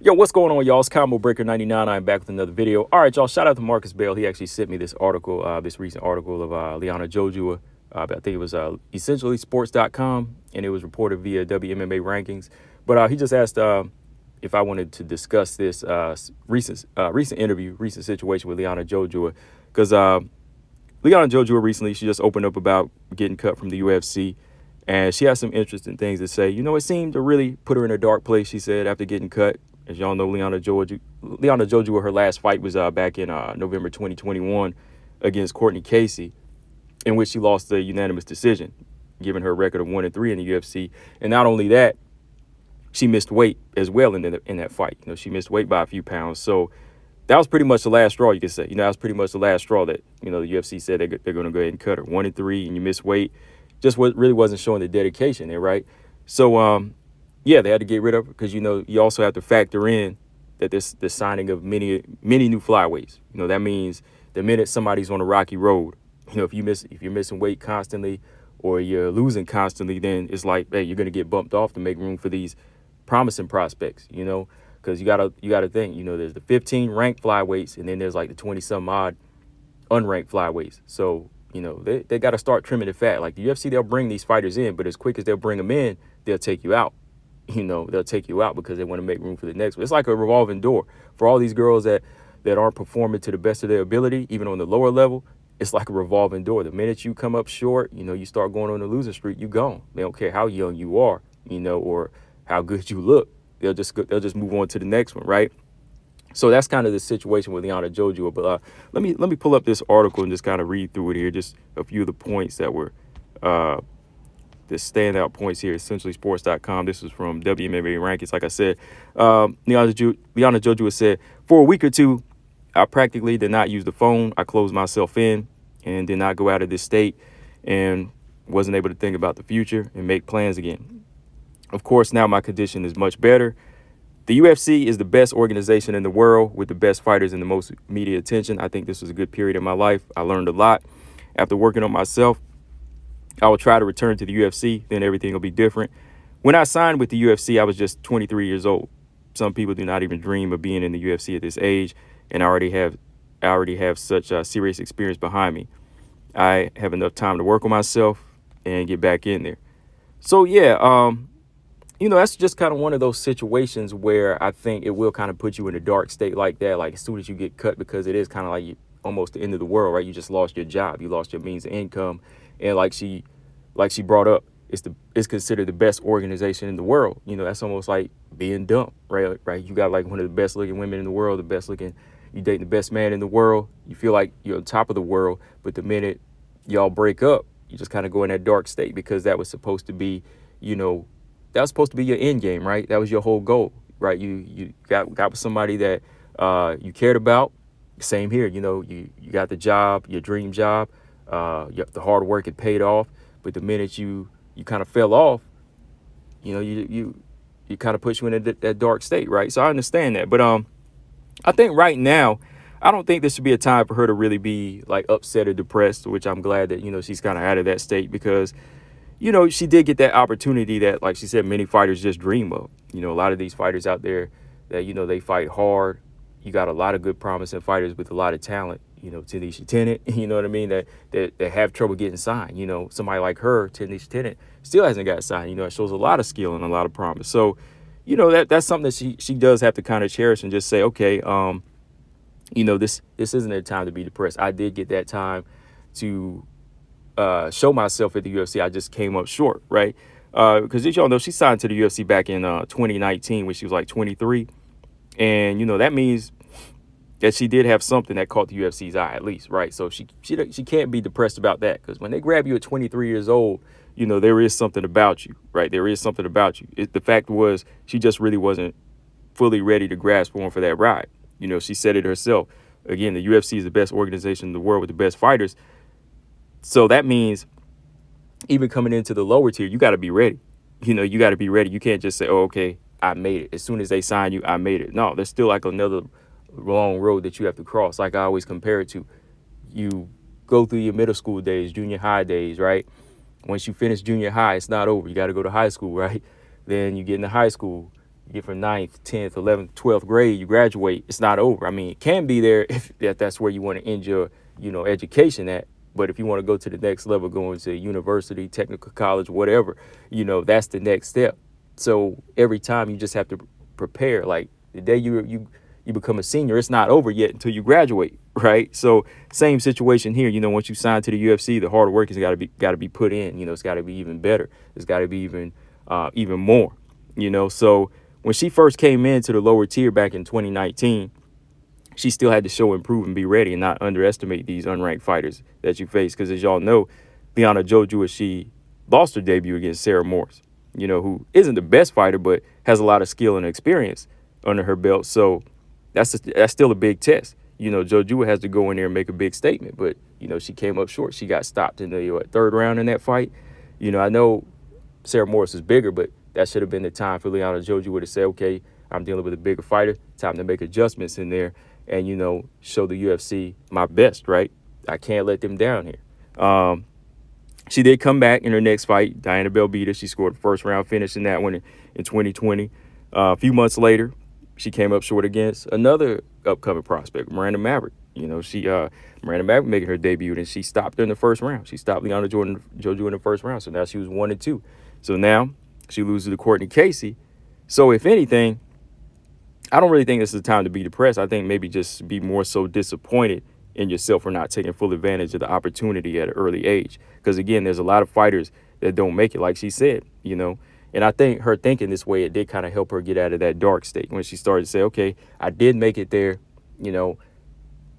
Yo, what's going on, y'all? It's Combo Breaker 99. I'm back with another video. All right, y'all. Shout out to Marcus Bell. He actually sent me this article, this recent article of Liana Jojua. I think it was essentially sports.com, and it was reported via WMMA rankings. But he just asked if I wanted to discuss this recent interview, recent situation with Liana Jojua, because Liana Jojua recently, she just opened up about getting cut from the UFC. And she has some interesting things to say. You know, it seemed to really put her in a dark place, she said, after getting cut. As y'all know, Liana Jojua, her last fight was back in November 2021 against Courtney Casey, in which she lost a unanimous decision, giving her a record of 1-3 in the UFC. And not only that, she missed weight as well in that fight. You know, she missed weight by a few pounds. So that was pretty much the last straw, you could say. You know, that was pretty much the last straw that, you know, the UFC said they're going to go ahead and cut her. 1-3, and you miss weight. Just what really wasn't showing the dedication there, right? So, yeah, they had to get rid of her because, you know, you also have to factor in that the signing of many new flyweights. You know, that means the minute somebody's on a rocky road, you know, if you're missing weight constantly or you're losing constantly, then it's like, hey, you're going to get bumped off to make room for these promising prospects, you know, because you gotta think, you know, there's the 15 ranked flyweights and then there's like the 20 some odd unranked flyweights. So, you know, they got to start trimming the fat. Like the UFC, they'll bring these fighters in, but as quick as they'll bring them in, they'll take you out. You know, they'll take you out because they want to make room for the next one. It's like a revolving door for all these girls that aren't performing to the best of their ability, even on the lower level. It's like a revolving door. The minute you come up short, you know, you start going on the losing streak, you gone. They don't care how young you are, you know, or how good you look. They'll just move on to the next one, right? So that's kind of the situation with Liana Jojua. But let me pull up this article and just kind of read through it here. Just a few of the points that were the standout points here. Essentially sports.com. This is from WMMA rankings. Like I said, Liana Jojua said, for a week or two, I practically did not use the phone. I closed myself in and did not go out of this state and wasn't able to think about the future and make plans again. Of course, now my condition is much better. The UFC is the best organization in the world with the best fighters and the most media attention. I think this was a good period in my life. I learned a lot. After working on myself, I will try to return to the UFC. Then everything will be different. When I signed with the UFC, I was just 23 years old. Some people do not even dream of being in the UFC at this age, and I already have such a serious experience behind me. I have enough time to work on myself and get back in there. So yeah, you know, that's just kind of one of those situations where I think it will kind of put you in a dark state like that. Like as soon as you get cut, because it is kind of like almost the end of the world, right? You just lost your job, you lost your means of income, and like she brought up, it's considered the best organization in the world. You know, that's almost like being dumb, right? Right? You got like one of the best looking women in the world, you dating the best man in the world. You feel like you're on top of the world, but the minute y'all break up, you just kind of go in that dark state because that was supposed to be, you know, that was supposed to be your end game, right? That was your whole goal, right? You got with somebody that you cared about. Same here, you know, you got the job, your dream job, the hard work it paid off. But the minute you kind of fell off, you know, you kind of put you in that dark state, right? So I understand that, but I think right now, I don't think this should be a time for her to really be like upset or depressed, which I'm glad that, you know, she's kind of out of that state because, you know, she did get that opportunity that, like she said, many fighters just dream of. You know, a lot of these fighters out there that, you know, they fight hard. You got a lot of good promising fighters with a lot of talent, you know, Tanisha Tennant, you know what I mean, that have trouble getting signed. You know, somebody like her, Tanisha Tennant, still hasn't got signed. You know, it shows a lot of skill and a lot of promise. So, you know, that's something that she does have to kind of cherish and just say, okay, you know, this isn't a time to be depressed. I did get that time to show myself at the UFC. I just came up short, right? Because as y'all know, she signed to the UFC back in 2019 when she was like 23. And, you know, that means that she did have something that caught the UFC's eye at least, right? So she can't be depressed about that because when they grab you at 23 years old, you know, there is something about you, right? There is something about you. The fact was she just really wasn't fully ready to grasp on for that ride. You know, she said it herself. Again, the UFC is the best organization in the world with the best fighters. So that means even coming into the lower tier, you got to be ready. You know, you got to be ready. You can't just say, oh, okay, I made it. As soon as they sign you, I made it. No, there's still like another long road that you have to cross. Like I always compare it to, you go through your middle school days, junior high days, right? Once you finish junior high, it's not over. You got to go to high school, right? Then you get into high school. You get from 9th, 10th, 11th, 12th grade, you graduate, it's not over. I mean, it can be there if that's where you want to end your, education at. But if you want to go to the next level, going to university, technical college, whatever, that's the next step. So every time you just have to prepare. Like the day you become a senior, it's not over yet until you graduate, right? So same situation here. Once you sign to the UFC, the hard work has got to be put in. It's got to be even better. It's got to be even more. So when she first came into the lower tier back in 2019, she still had to show, improve, and be ready, and not underestimate these unranked fighters that you face. Because as y'all know, Liana Jojua, she lost her debut against Sarah Morris, who isn't the best fighter, but has a lot of skill and experience under her belt. So that's still a big test. Jojua has to go in there and make a big statement, but, she came up short. She got stopped in the third round in that fight. I know Sarah Morris is bigger, but that should have been the time for Liana Jojua to say, okay, I'm dealing with a bigger fighter. Time to make adjustments in there and, show the UFC my best, right? I can't let them down here. She did come back in her next fight. Diana Bell beat her. She scored a first-round finish in that one in 2020. A few months later, she came up short against another upcoming prospect, Miranda Maverick. Miranda Maverick making her debut, and she stopped her in the first round. She stopped Liana Jojua in the first round, so now she was 1-2. So now she loses to Courtney Casey. So if anything, I don't really think this is the time to be depressed. I think maybe just be more so disappointed in yourself for not taking full advantage of the opportunity at an early age. Because, again, there's a lot of fighters that don't make it, like she said, And I think her thinking this way, it did kind of help her get out of that dark state when she started to say, okay, I did make it there,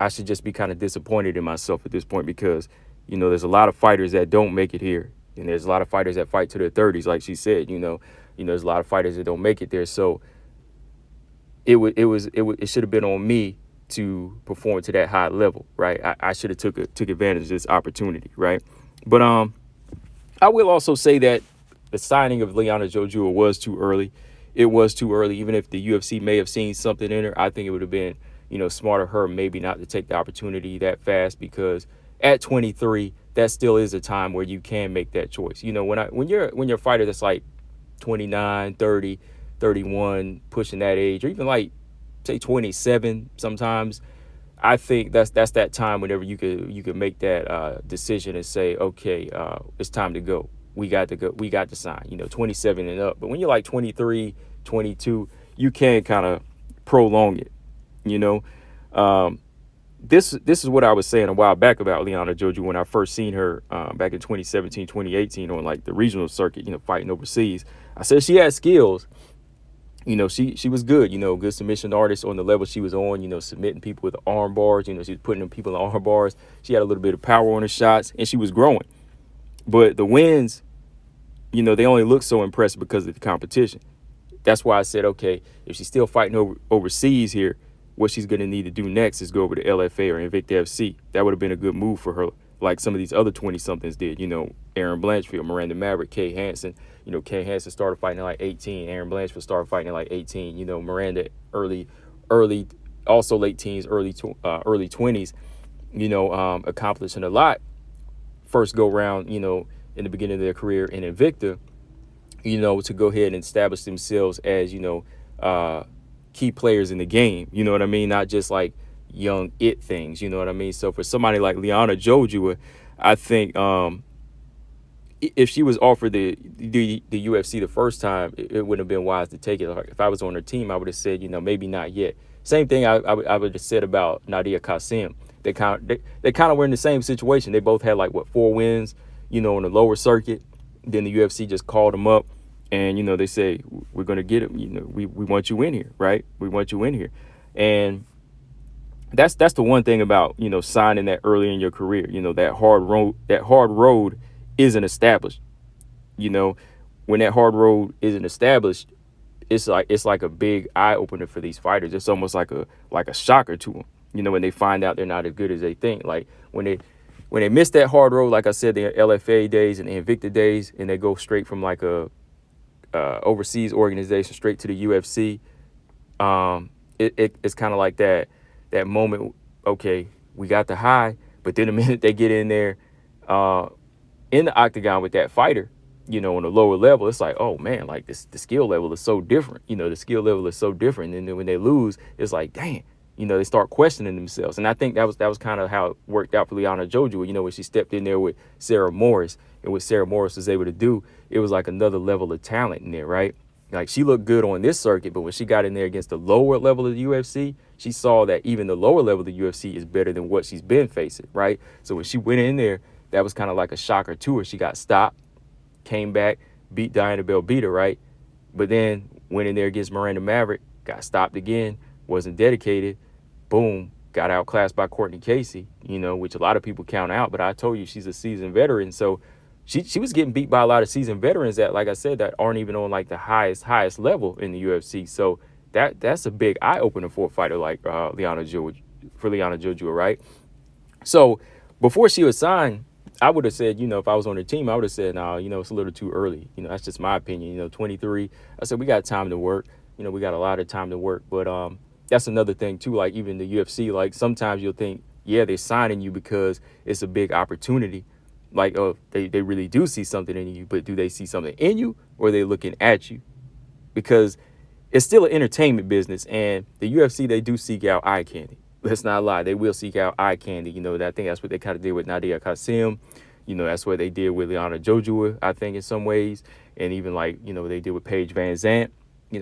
I should just be kind of disappointed in myself at this point because, there's a lot of fighters that don't make it here. And there's a lot of fighters that fight to their 30s, like she said, there's a lot of fighters that don't make it there. So it should have been on me to perform to that high level, right? I should have took advantage of this opportunity, right? But I will also say that the signing of Liana Jojua was too early. It was too early. Even if the UFC may have seen something in her, I think it would have been, smart of her maybe not to take the opportunity that fast, because at 23, that still is a time where you can make that choice. When you're a fighter that's like 29, 30, 31, pushing that age, or even like say 27 sometimes, I think that's that time whenever you could make that decision and say, okay, it's time to go. We got to go. We got to sign, 27 and up. But when you're like 23, 22, you can kind of prolong it, This is what I was saying a while back about Liana Jojua when I first seen her back in 2017, 2018 on like the regional circuit, fighting overseas. I said she had skills. She was good, good submission artist on the level she was on, submitting people with arm bars. She was putting them people in arm bars. She had a little bit of power on her shots, and she was growing. But the wins, they only look so impressive because of the competition. That's why I said, okay, if she's still fighting overseas here, what she's going to need to do next is go over to LFA or Invicta FC. That would have been a good move for her, like some of these other 20-somethings did, Aaron Blanchfield, Miranda Maverick, Kay Hansen. Kay Hansen started fighting at like 18. Aaron Blanchfield started fighting at like 18. Miranda early, also late teens, early 20s, accomplishing a lot. First go round, in the beginning of their career in Invicta, to go ahead and establish themselves as, key players in the game. You know what I mean? Not just like young things. You know what I mean? So for somebody like Liana Jojua, I think if she was offered the UFC the first time, it wouldn't have been wise to take it. If I was on her team, I would have said, maybe not yet. Same thing I would have said about Nadia Kassim. They kind of were in the same situation. They both had like 4 wins, on the lower circuit. Then the UFC just called them up, and they say, we're gonna get him. We want you in here, right? We want you in here, and that's the one thing about signing that early in your career. That hard road isn't established. When that hard road isn't established, it's like a big eye opener for these fighters. It's almost like a shocker to them. When they find out they're not as good as they think. Like when they miss that hard road, like I said, the LFA days and the Invicta days, and they go straight from like a overseas organization straight to the UFC. It's kind of like that moment. Okay, we got the high, but then the minute they get in there, in the octagon with that fighter, on a lower level, it's like, oh man, like the skill level is so different. The skill level is so different. And then when they lose, it's like, dang, they start questioning themselves. And I think that was kind of how it worked out for Liana Jojua, when she stepped in there with Sarah Morris, and what Sarah Morris was able to do, it was like another level of talent in there, right? Like, she looked good on this circuit, but when she got in there against the lower level of the UFC, she saw that even the lower level of the UFC is better than what she's been facing, right? So when she went in there, that was kind of like a shocker to her. She got stopped, came back, beat Diana Belbita, right? But then went in there against Miranda Maverick, got stopped again, wasn't dedicated, boom, got outclassed by Courtney Casey, which a lot of people count out. But I told you, she's a seasoned veteran. So she was getting beat by a lot of seasoned veterans that, like I said, that aren't even on like the highest level in the UFC. So that's a big eye opener for a fighter like Liana Jojua, right? So before she was signed, I would have said, if I was on the team, I would have said, no, it's a little too early. That's just my opinion. 23. I said, we got time to work. We got a lot of time to work. But that's another thing too. Like, even the UFC, like, sometimes you'll think, yeah, they're signing you because it's a big opportunity. Like, oh, they really do see something in you, but do they see something in you, or are they looking at you? Because it's still an entertainment business, and the UFC, they do seek out eye candy. Let's not lie. They will seek out eye candy. I think that's what they kind of did with Nadia Kassim. That's what they did with Liana Jojua, I think, in some ways. And even like, they did with Paige Van Zandt.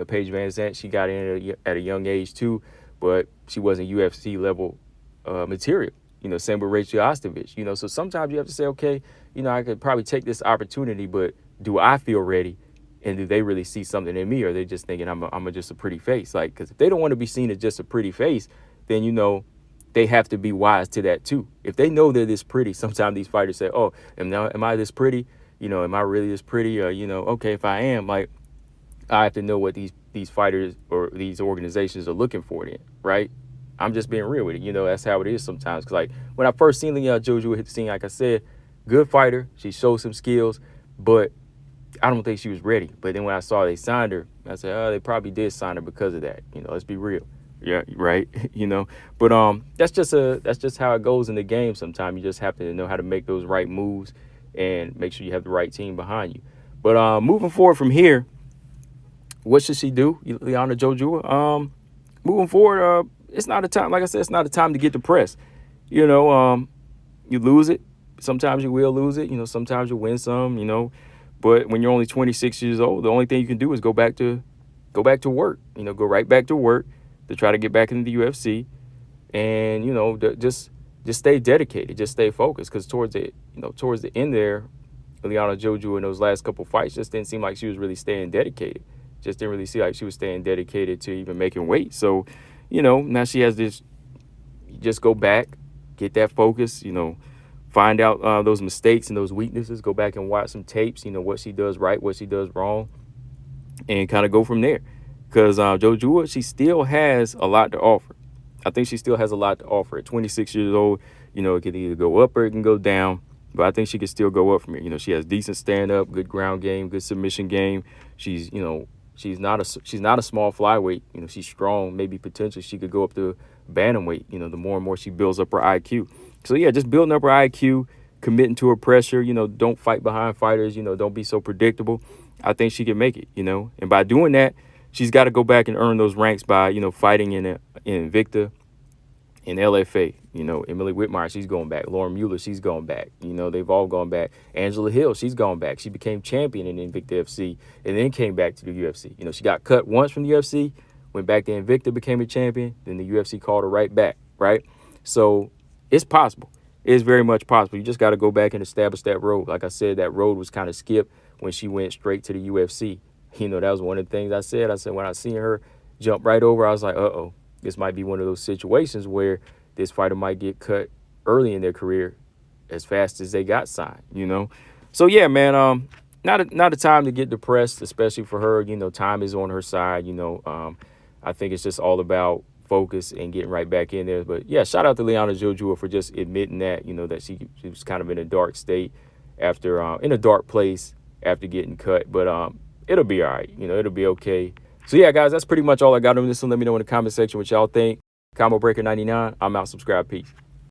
Paige Van Zandt, she got in at a young age too, but she wasn't UFC level material. Same with Rachel Ostovich. So sometimes you have to say, okay, I could probably take this opportunity, but do I feel ready? And do they really see something in me? Or are they just thinking I'm just a pretty face? Like, because if they don't want to be seen as just a pretty face, then, they have to be wise to that too. If they know they're this pretty, sometimes these fighters say, oh, am I this pretty? Am I really this pretty? Or, okay, if I am, like, I have to know what these fighters or these organizations are looking for then, right? I'm just being real with it. That's how it is sometimes. Because, like, when I first seen Liana Jojua hit the scene, like I said, good fighter. She showed some skills, but I don't think she was ready. But then when I saw they signed her, I said, oh, they probably did sign her because of that. Let's be real. Yeah, right. But that's just how it goes in the game sometimes. You just have to know how to make those right moves and make sure you have the right team behind you. But moving forward from here, what should she do, Liana Jojua? Moving forward, it's not a time, like I said, it's not a time to get depressed. You lose it. Sometimes you will lose it. Sometimes you win some, but when you're only 26 years old, the only thing you can do is go back to work, go right back to work to try to get back into the UFC, and, just stay dedicated, just stay focused. Because towards the end there, Liana Jojua in those last couple fights just didn't seem like she was really staying dedicated. Just didn't really see like she was staying dedicated to even making weight. So, now she has this, just go back, get that focus, find out those mistakes and those weaknesses, go back and watch some tapes, what she does right, what she does wrong, and kind of go from there. Because Jojua, she still has a lot to offer. I think she still has a lot to offer. At 26 years old, it can either go up or it can go down. But I think she can still go up from here. She has decent stand-up, good ground game, good submission game. She's not a small flyweight. She's strong. Maybe potentially she could go up to bantamweight. The more and more she builds up her IQ. So yeah, just building up her IQ, committing to her pressure. Don't fight behind fighters. Don't be so predictable. I think she can make it. And by doing that, she's got to go back and earn those ranks by fighting in Invicta, in LFA. Emily Whitmire, she's going back. Lauren Mueller, she's going back. They've all gone back. Angela Hill, she's gone back. She became champion in Invicta FC and then came back to the UFC. She got cut once from the UFC, went back to Invicta, became a champion. Then the UFC called her right back, right? So it's possible. It's very much possible. You just got to go back and establish that road. Like I said, that road was kind of skipped when she went straight to the UFC. That was one of the things I said. I said when I seen her jump right over, I was like, uh-oh, this might be one of those situations where this fighter might get cut early in their career as fast as they got signed, So, yeah, man, not a time to get depressed, especially for her. Time is on her side. I think it's just all about focus and getting right back in there. But, yeah, shout out to Liana Jojua for just admitting that, that she was kind of in a dark state after in a dark place after getting cut. But it'll be all right. It'll be okay. So, yeah, guys, that's pretty much all I got on this one. Let me know in the comment section what y'all think. Combo Breaker 99. I'm out. Subscribe. Peace.